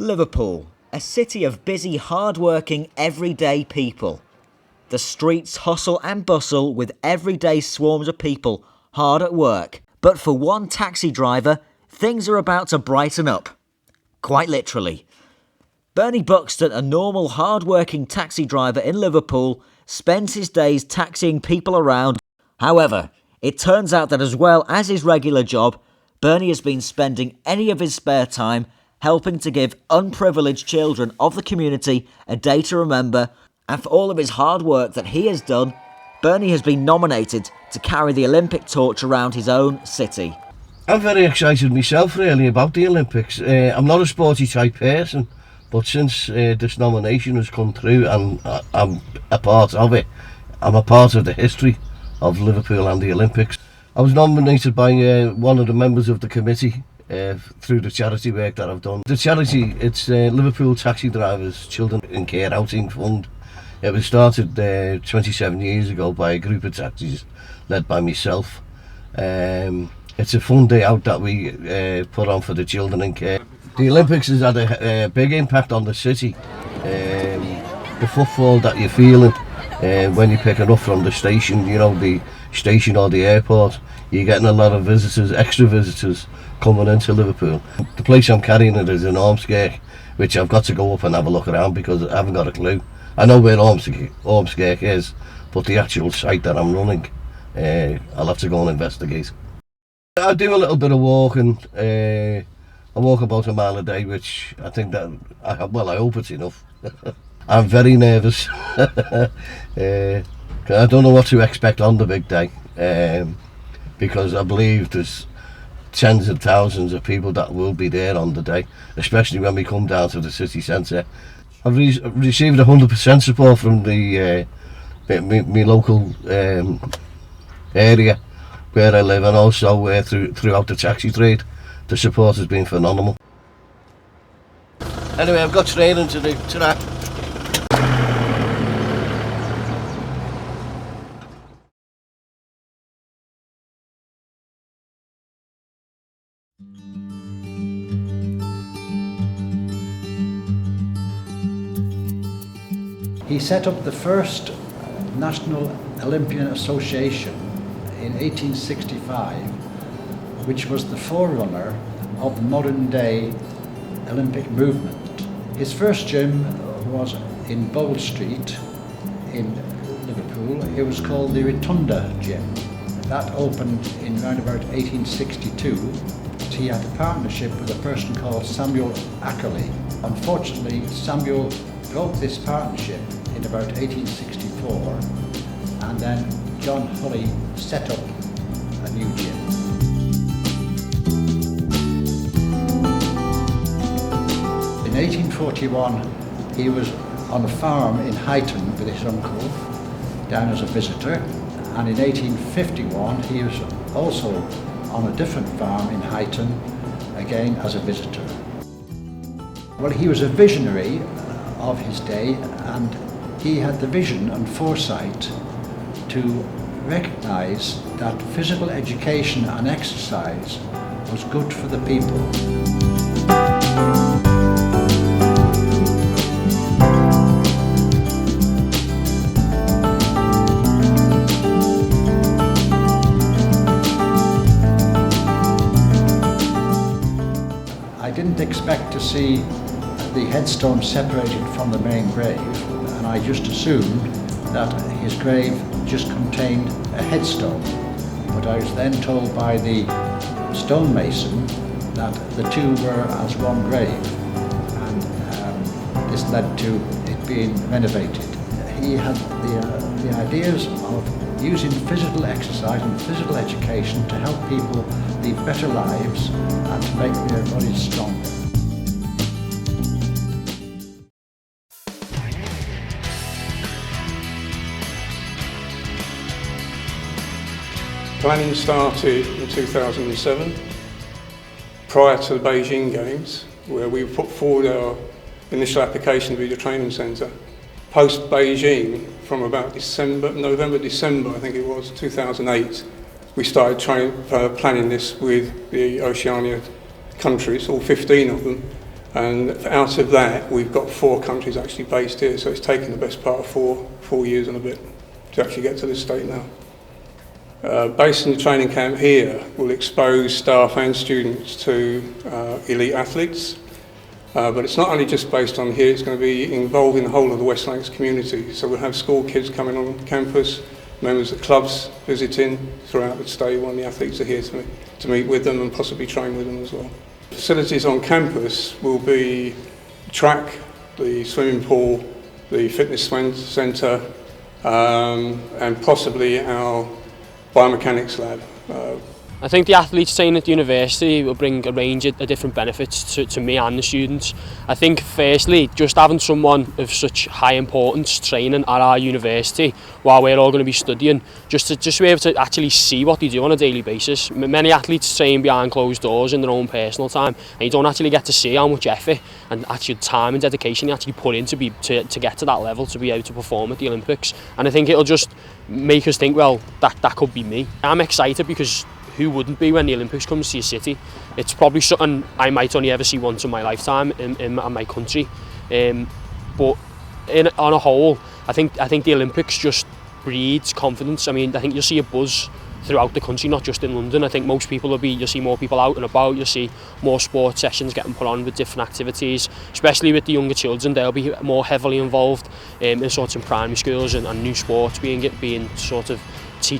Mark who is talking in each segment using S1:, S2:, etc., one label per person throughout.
S1: Liverpool, a city of busy, hard-working, everyday people. The streets hustle and bustle with everyday swarms of people hard at work. But for one taxi driver, things are about to brighten up. Quite literally. Bernie Buxton, a normal, hard-working taxi driver in Liverpool, spends his days taxiing people around. However, it turns out that as well as his regular job, Bernie has been spending any of his spare time helping to give unprivileged children of the community a day to remember, and for all of his hard work that he has done, Bernie has been nominated to carry the Olympic torch around his own city.
S2: I'm very excited myself really about the Olympics. I'm not a sporty type person, but since this nomination has come through and I'm a part of it, I'm a part of the history of Liverpool and the Olympics. I was nominated by one of the members of the committee through the charity work that I've done. The charity, it's Liverpool Taxi Drivers Children in Care Outing Fund. It was started 27 years ago by a group of taxis led by myself. It's a fun day out that we put on for the children in care. The Olympics has had a big impact on the city. The footfall that you're feeling when you're picking up from the station, you know, the station or the airport, you're getting a lot of visitors, extra visitors coming into Liverpool. The place I'm carrying it is in Ormskirk, which I've got to go up and have a look around because I haven't got a clue. I know where Ormskirk is, but the actual site that I'm running, I'll have to go and investigate. I do a little bit of walking. I walk about a mile a day, which I think that, I hope it's enough. I'm very nervous. I don't know what to expect on the big day, because I believe there's tens of thousands of people that will be there on the day, especially when we come down to the city centre. I've received 100% support from the my local area where I live, and also throughout the taxi trade. The support has been phenomenal. Anyway, I've got training to do to that.
S3: He set up the first National Olympian Association in 1865, which was the forerunner of the modern day Olympic movement. His first gym was in Bowl Street in Liverpool. It was called the Rotunda Gym. That opened in around about 1862. He had a partnership with a person called Samuel Ackerley. Unfortunately, Samuel broke this partnership in about 1864, and then John Hulley set up a new gym. In 1841, he was on a farm in Huyton with his uncle, down as a visitor, and in 1851 he was also on a different farm in Huyton, again as a visitor. Well, he was a visionary of his day, and he had the vision and foresight to recognise that physical education and exercise was good for the people. I didn't expect to see the headstone separated from the main grave, and I just assumed that his grave just contained a headstone. But I was then told by the stonemason that the two were as one grave, and this led to it being renovated. He had the ideas of using physical exercise and physical education to help people live better lives and to make their bodies stronger.
S4: Planning started in 2007, prior to the Beijing Games, where we put forward our initial application to be the training centre. Post Beijing, from about November, December, I think it was, 2008, we started planning this with the Oceania countries, all 15 of them, And out of that, we've got 4 countries actually based here, so it's taken the best part of four years and a bit to actually get to this state now. Based in the training camp here, we'll expose staff and students to elite athletes. But it's not only just based on here, it's going to be involving the whole of the West Lakes community. So we'll have school kids coming on campus, members of clubs visiting throughout the stay when the athletes are here to meet with them and possibly train with them as well. Facilities on campus will be track, the swimming pool, the fitness centre, and possibly our biomechanics lab.
S5: I think the athletes training at the university will bring a range of different benefits to me and the students. I think firstly, just having someone of such high importance training at our university while we're all going to be studying, just to be able to actually see what they do on a daily basis. Many athletes train behind closed doors in their own personal time, and you don't actually get to see how much effort and actually time and dedication you actually put in to get to that level, to be able to perform at the Olympics. And I think it'll just make us think, well, that could be me. I'm excited because who wouldn't be when the Olympics comes to your city? It's probably something I might only ever see once in my lifetime in my country. But on a whole, I think the Olympics just breeds confidence. I mean, I think you'll see a buzz throughout the country, not just in London. I think most people you'll see more people out and about, you'll see more sports sessions getting put on with different activities, especially with the younger children. They'll be more heavily involved in sorts of primary schools and new sports being sort of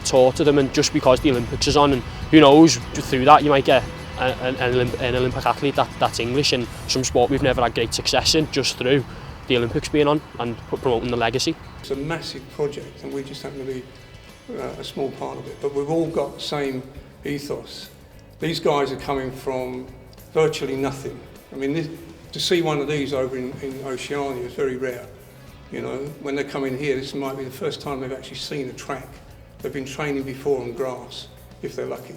S5: taught to them. And just because the Olympics is on, and who knows, through that you might get an Olympic athlete that's English in some sport we've never had great success in, just through the Olympics being on and promoting the legacy.
S4: It's a massive project and we just happen to be a small part of it, but we've all got the same ethos. These guys are coming from virtually nothing. I mean, to see one of these over in Oceania is very rare. You know, when they're coming here, this might be the first time they've actually seen a track. They've been training before on grass, if they're lucky.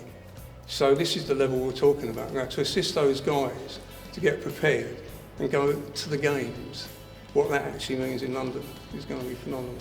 S4: So this is the level we're talking about. Now, to assist those guys to get prepared and go to the games, what that actually means in London is going to be phenomenal.